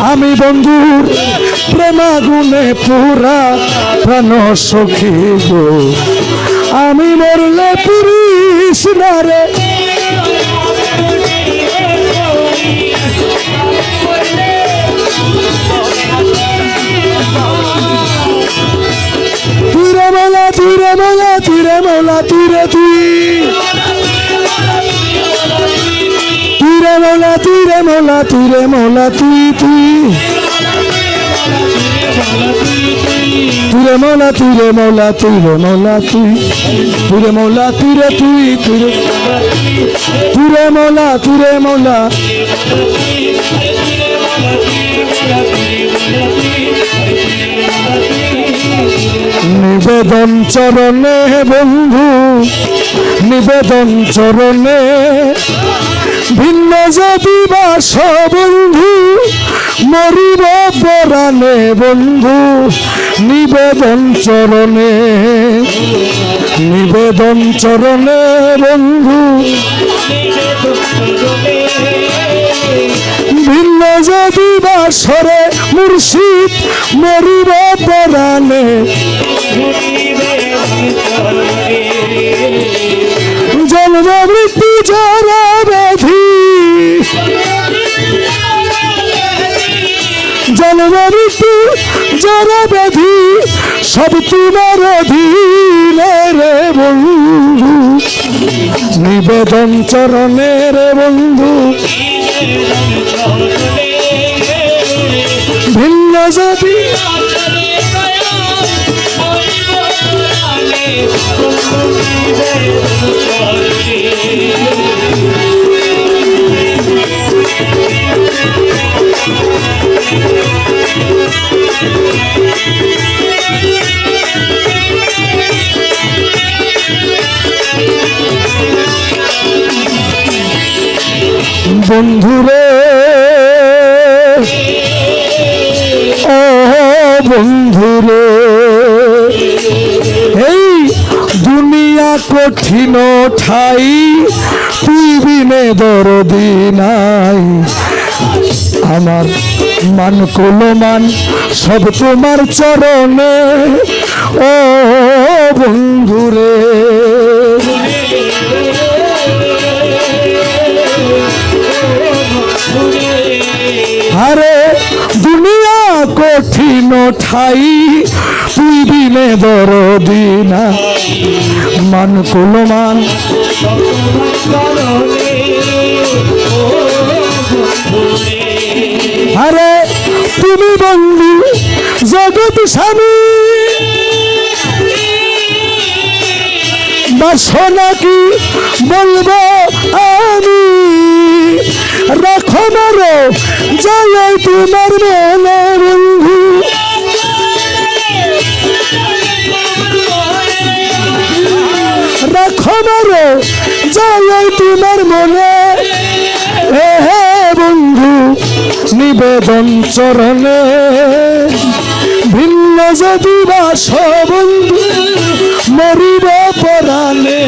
আমি বন্ধুর প্রেম আগুনে পুরা প্রাণ সখী গো আমি মরলে পুরিস না রে। তুইরে মোলা তুইরে মোলা তুইরে মোলা তুইরে তুই, তুইরে মোলা তুইরে মোলা তুইরে মোলা তুই তুই, তুইরে মোলা তুইরে মোলা তুইরে মোলা তুই, তুইরে মোলা তুইরে তুই তুইরে, তুইরে মোলা তুইরে মোলা। নিবেদন চরণে বন্ধু নিবেদন চরণে, ভিন্ন যদি বাস বন্ধু মরিব পরাণে বন্ধু। নিবেদন চরণে নিবেদন চরণে বন্ধু, ভিন্ন যদি বাসরে মুর্শিদ মরিব পরাণে। জন্ম মৃত্যু জরা ব্যাধি, জন্ম মৃত্যু জরা ব্যাধি সব তোমার অধীনে রে বন্ধু। নিবেদন চরণে রে বন্ধু, ভিন্ন যদি বন্ধুরে ও বন্ধুরে, এই দুনিয়া কঠিন ঠাই তুই বিনে দরদি নাই। আমার মান কুলমান সব তোমার চরণে ও বন্ধুরে। আরে দুনিয়া কঠিন ঠাই তুই বিনে দরদি না, মান কুলমান আরে তুমি বন্ধু জগৎ স্বামী, বাসনা কি বলবো আমি, রাখো মারো যাই তোমার মনে বন্ধু, রাখো মারো যাই তোমার মনে হে বন্ধু নিবেদন চরণে, ভিন্ন যদি বাস বন্ধু মরিব পরাণে।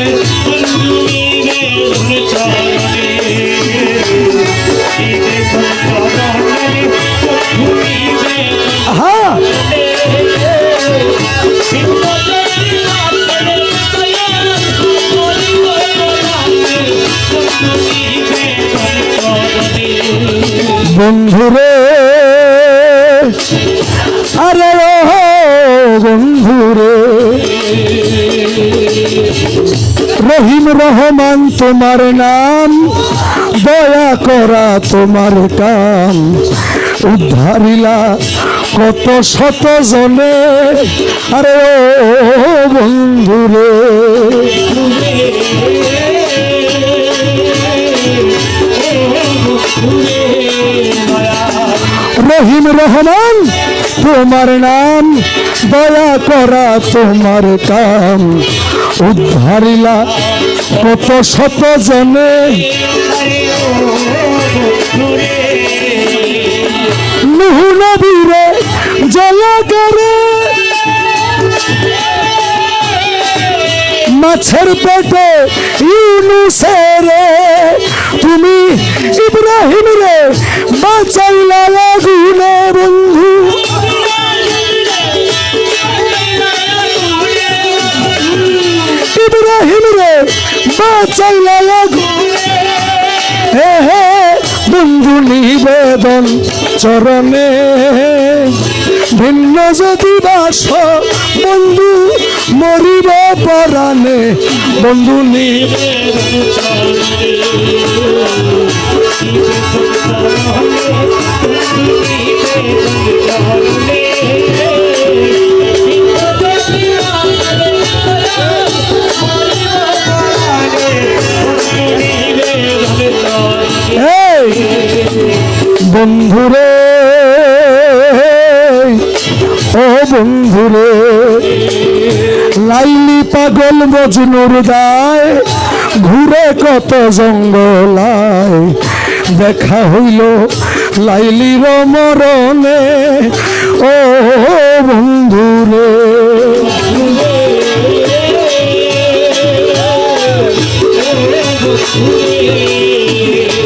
হ্যাঁ বন্ধুরে, আরে ও বন্ধুরে, রহিম রহমান তোমার নাম, দয়া করা তোমার কাম, উদ্ধারিলা কত শত জনে, আরে ও বন্ধুরে। রহিম রহমান তোমার নাম, দয়া করা তোমার কাম, উদ্ধারিলা কত শত জনে, নূহ নবীরে জলাগারে মাছের পেটে ইউনুসের, তুমি ইব্রাহিম রে বাঁচাইলা আগুনে বন্ধু, ইব্রাহিম রে বাঁচাইলা আগুনে, হে হে বন্ধু নিবেদন চরণে, ভিন্ন যদি বাস বন্ধু মরিব পরাণে, বন্ধু নিবেদন বন্ধুরে, ও বন্ধুরে, লাইলি পাগল মজনুর দায়, ঘুরে কত জঙ্গলায়, দেখা হইল লাইলির মরণে, ও বন্ধুরে।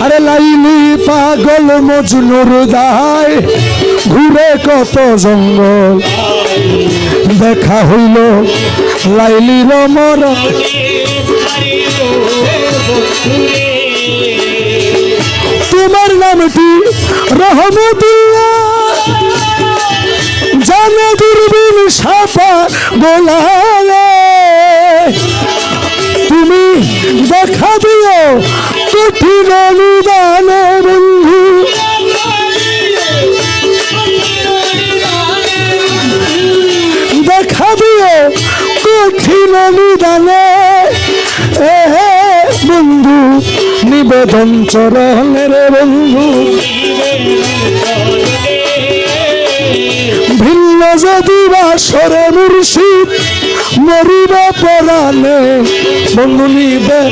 আরে লাইলি পাগল মজনুর দায়, ঘুরে কত জঙ্গল, দেখা হইল লাইলির মরণ, তোমার নামটি রহমতুল্লাহ, জানে দূরবীন সাপা গোলালে, তুমি দেখা দিও কঠিন নিদানে বন্ধু, দেখা দিও কঠিন নিদানে, বন্ধু নিবেদন চরণের বন্ধু, ভিন্ন যদি বাসরে মুর্শিদ মরিব পরাণে, বন্ধু নিবেদন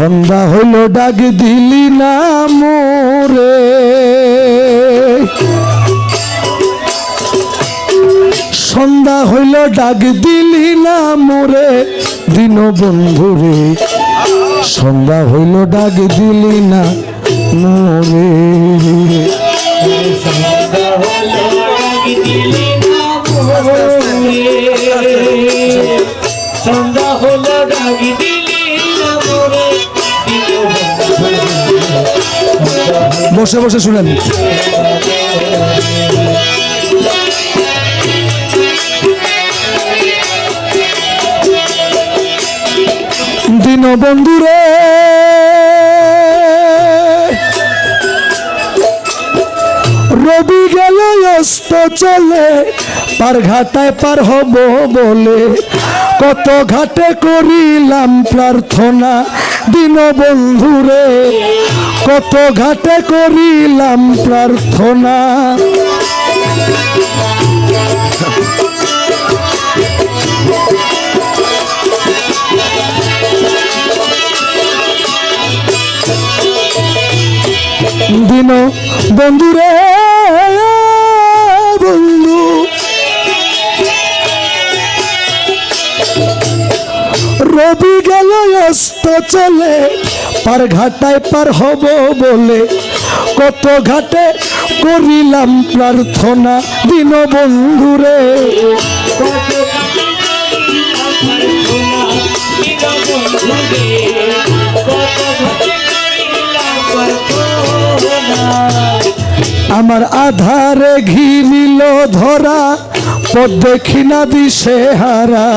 সন্ধ্যা হইল ডাক দিলি না মোরে, সন্ধ্যা হইল ডাক দিলি না মোরে দিন বন্ধুরে, সন্ধ্যা হইল ডাক দিলি না মোরে। সন্ধ্যা হলো ডাক দিলি না মোরে, বসে বসে শুনেন। দিন বন্ধুরে রবি গেল অস্ত চলে, পার ঘাটায় পার হব বলে কত ঘাটে করিলাম প্রার্থনা দিন বন্ধুরে, কত ঘাটে করিলাম প্রার্থনা। দিন বন্ধুরে বন্ধু রবি গেল অস্ত চলে, পার ঘাটায় পার হব বলে কত ঘাটে করিলাম প্রার্থনা দিন বন্ধুরে, আমার আধারে ঘিরিল ধরা পথ দেখি না দিশে হারা,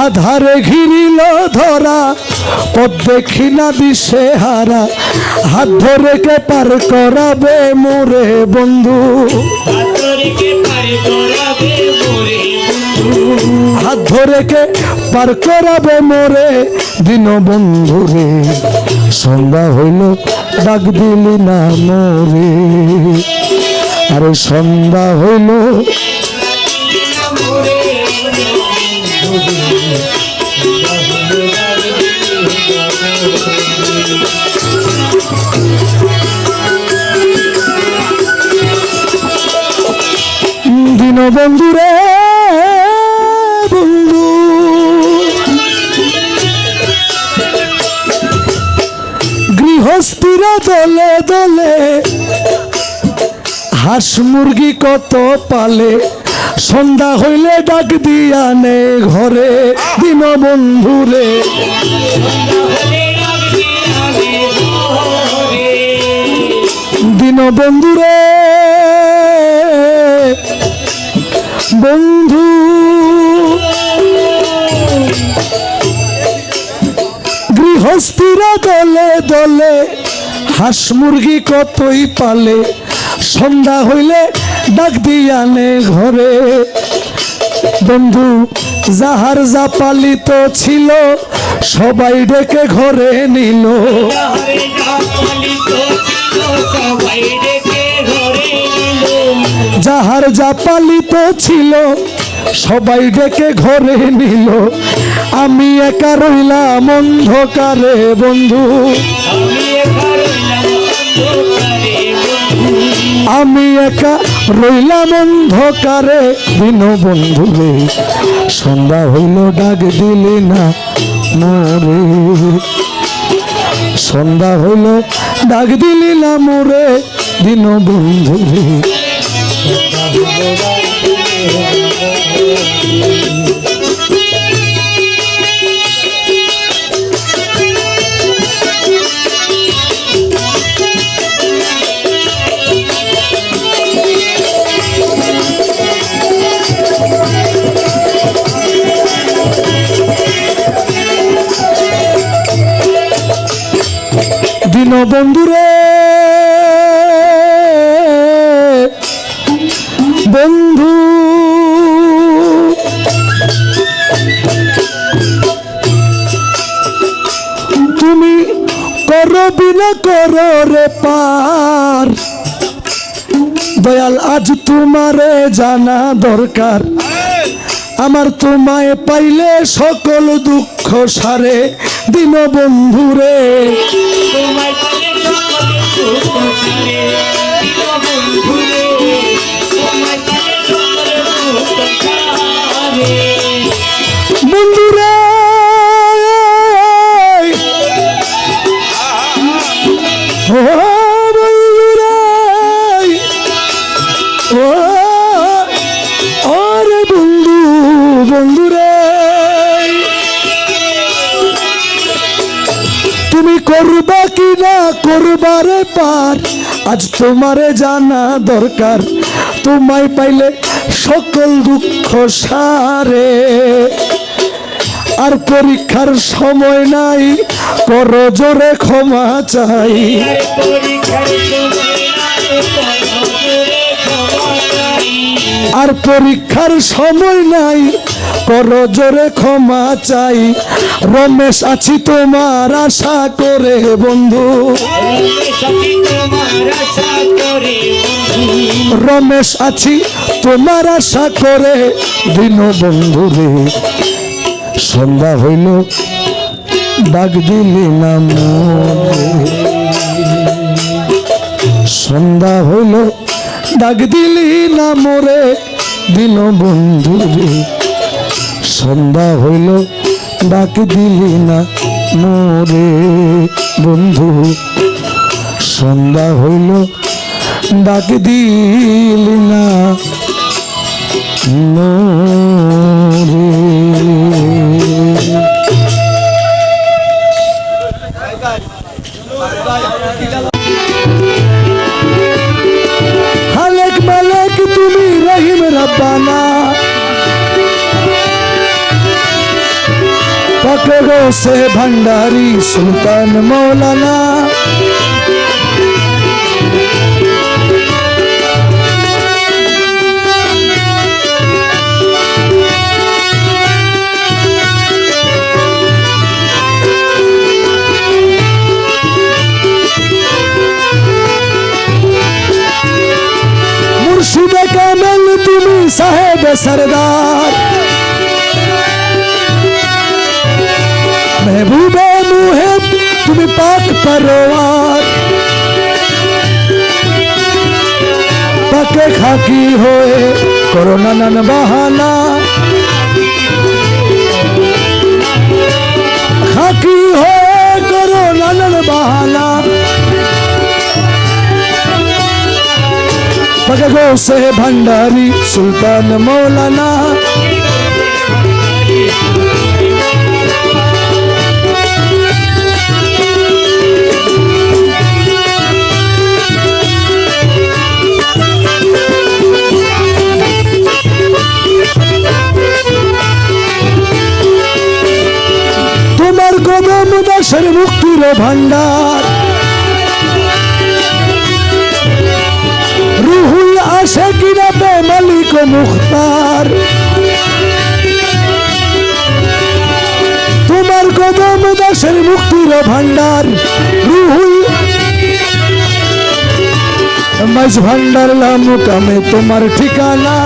আধারে ঘিরিল ধরা পথ দেখি না দিশে হারা, হাত ধরে কে পার করাবে মোরে বন্ধু, হাত ধরে কে পার করাবে মোরে দিন বন্ধুরে, সন্ধ্যা হইল ডাক দিলি না মোরে, আরে সন্ধ্যা হইল দিন বন্ধুরে বন্ধু, গৃহস্থিরা দলে দলে হাঁস মুরগি কত পালে, সন্ধ্যা হইলে ডাক দিয়া নে ঘরে দিন বন্ধুরে, দিন বন্ধুরে বন্ধু, গৃহস্থিরা দলে দলে হাঁস মুরগি কতই পালে, সন্ধ্যা হইলে ডাক দিয়া নে ঘরে বন্ধু, যাহার যা পালিত ছিল সবাই ডেকে ঘরে নিল, যাহার যা পালিত ছিল সবাই ডেকে ঘরে নিল, আমি একা রইলাম অন্ধকারে বন্ধু, আমি একা রইলাম অন্ধকারে দিন বন্ধুরে, সন্ধ্যা হইল ডাক দিলি না মোরে, সন্ধ্যা হইল ডাক দিলি না মোরে দিন বন্ধুরে। দিন বন্ধুরে বন্ধু, তুমি করবি না করো রে পার, দয়াল আজ তোমারে জানা দরকার, আমার তোমায় পাইলে সকল দুঃখ সারে দিন বন্ধুরে। তোমায় পাইলে সকল দুঃখ সারে দিন বন্ধুরে। তোমায় পাইলে সকল দুঃখ সারে বন্ধুরে ও বন্ধুরে ও ওরে বন্ধু বন্ধুরে তুমি করবা কি না করবারে পার আজ তোমারে জানা দরকার। তোমায় পাইলে সকল দুঃখ সারে আর পরীক্ষার সময় নাই কর জোরে ক্ষমা চাই। আর পরীক্ষার সময় নাই কর জোরে ক্ষমা চাই। রমেশ আছি তোমার আশা করে বন্ধু। রমেশ আছি তোমার আশা করে দিন বন্ধুরে। সন্ধ্যা হইল ডাক দিলি না মোরে। সন্ধ্যা হইল ডাক দিলি না মোরে দিন বন্ধুরে। সন্ধ্যা হইল ডাক দিলি না মোরে বন্ধু। সন্ধ্যা হইল ডাক দিলি না মোরে। খালেক মালেক তুমি রহিম রব্বানা পাকে গোসে ভণ্ডারি সুলতান মৌলানা। মুর্শিদে কামেল তুমি সাহেব সরদার। মেহবুবে মুহেব তুমি পাক পরওয়ার। পাকে খাকি হয়ে করো নানান বাহানা। খাকি হয়ে করো নানান বাহানা। পাকে গোসে ভণ্ডারি সুলতান মৌলানা। তোমার কদম দাসের মুক্তির ভান্ডার। রুহুল আশিকিনা বে মালিক মুখতার। তোমার কদম দাসের মুক্তির ভান্ডার। রুহুল মাঝ ভান্ডার লামুকামে তোমার ঠিকানা।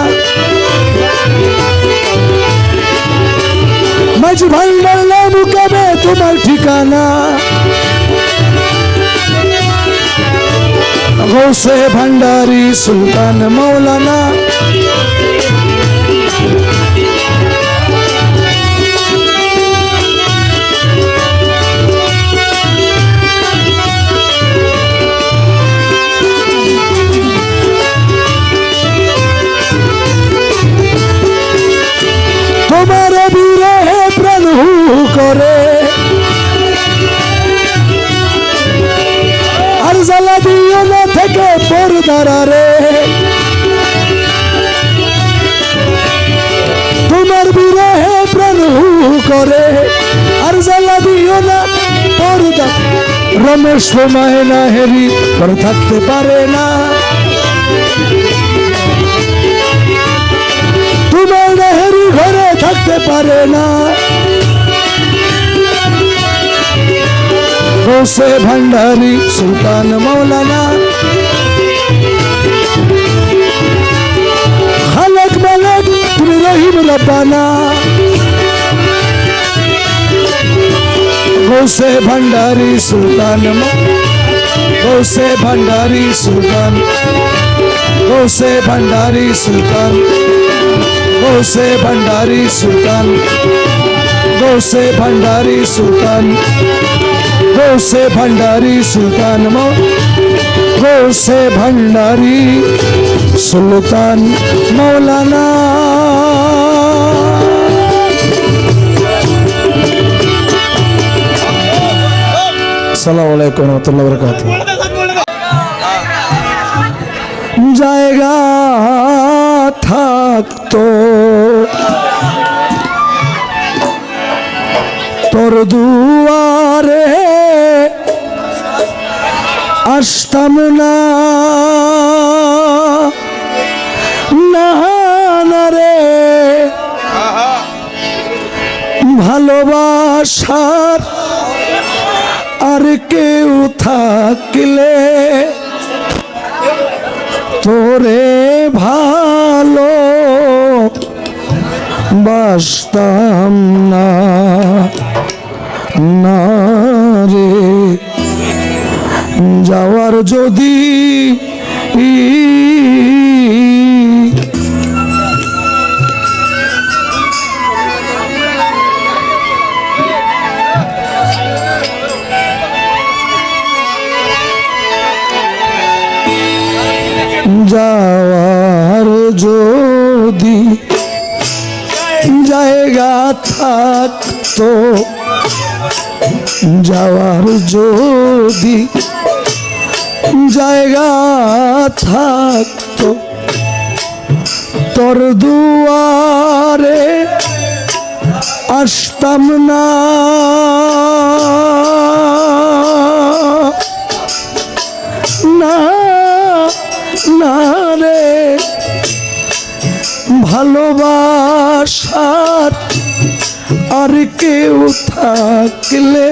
মাঝ ভান্ডার লামুকামে তোমার ঠিকানা। গৌসে ভণ্ডারি সুলতান মৌলানা। তোমার বিরহে প্রাণ হু করে আর জ্বালা দিও না থেকে পরদারে। তোমার বিরহে প্রাণ হু করে আর জ্বালা দিও না পরদা। রমেশ সময় না হেরি পর থাকতে পারে না। তোমার হেরি ঘরে থাকতে পারে না। গৌসে ভণ্ডারি সুলতান মৌলানা। খালেক মালেক তুমি রহিম रब्बाना गौसे भंडारी सुल्तान गौसे भंडारी सुल्तान गौसे भंडारी सुल्तान गौसे भंडारी सुल्तान गौसे भंडारी सुल्तान गौसे भंडारी सुल्तान गौसे भंडारी सुल्तान मौलाना अस्सलामु अलैकुम रहमतुल्लाहि व बरकातुहू জায়গা থাকতো তোর দুয়ারে আসতাম না না রে ভালোবাসার আর কেউ থাকলে তোরে ভালো বাসতাম না না রে যাওয়ার যদি যাওয়ার যদি জায়গা থাকতো যাওয়ার যদি জায়গা থাকতো তোর দুয়ারে আসতাম না না না রে ভালোবাসার আর কেউ থাকলে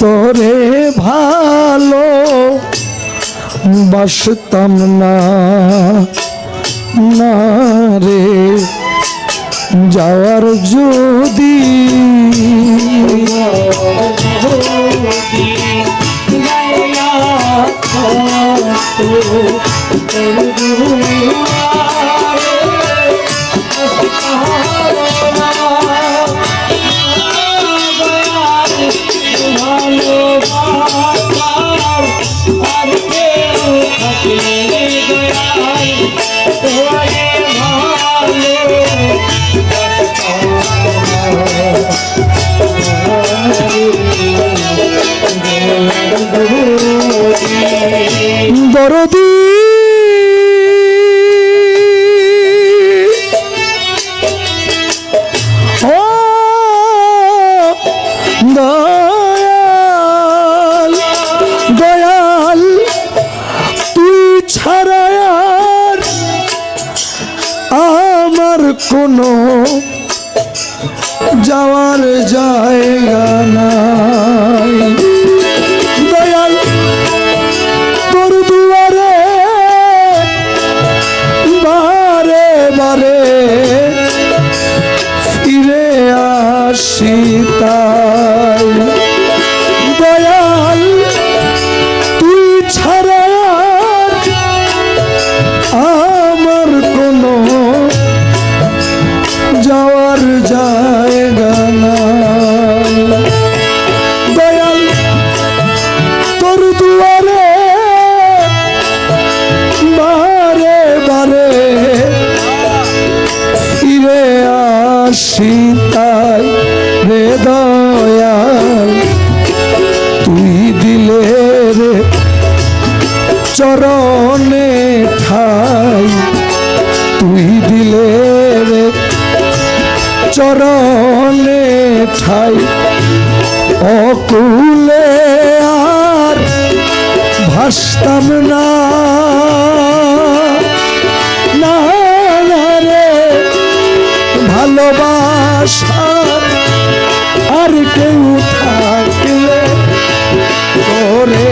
তোরে ভালো বাসতাম না না রে যাওয়ার যদি দরদি ও দয়াল দয়াল তুই ছাড়া আর আমার কোনো যাওয়ার জায়গা নাই দয়াল তোর দুয়ারে বারে বারে ফিরে আসি তাই দয়াল তুই ছাড়া আমার কোনো যাওয়ার জায়গা নাই দয়াল তোর দুয়ারে বারে বারে ফিরে আসি তাই রে দয়াল তুই দিলে রে চরণে ঠাই তুই দিলে রে চরণে ঠাই অকুলে আর ভাসতাম না না রে ভালোবাসার আর কেউ থাকলে তোরে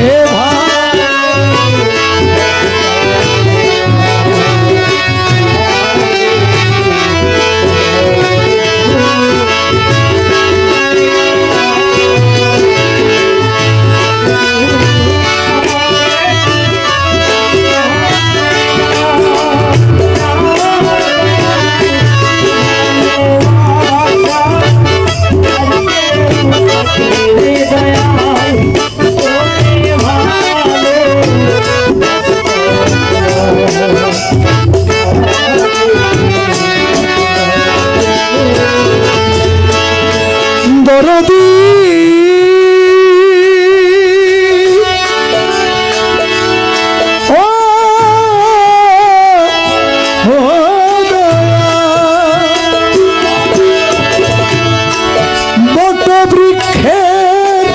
বৃক্ষের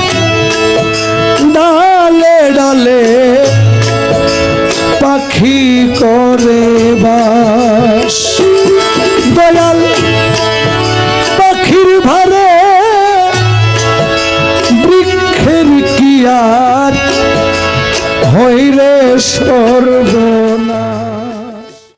ডালে ডালে পাখি করে বাস। দয়াল পাখির ভারে বৃক্ষের কি আর হইরে সর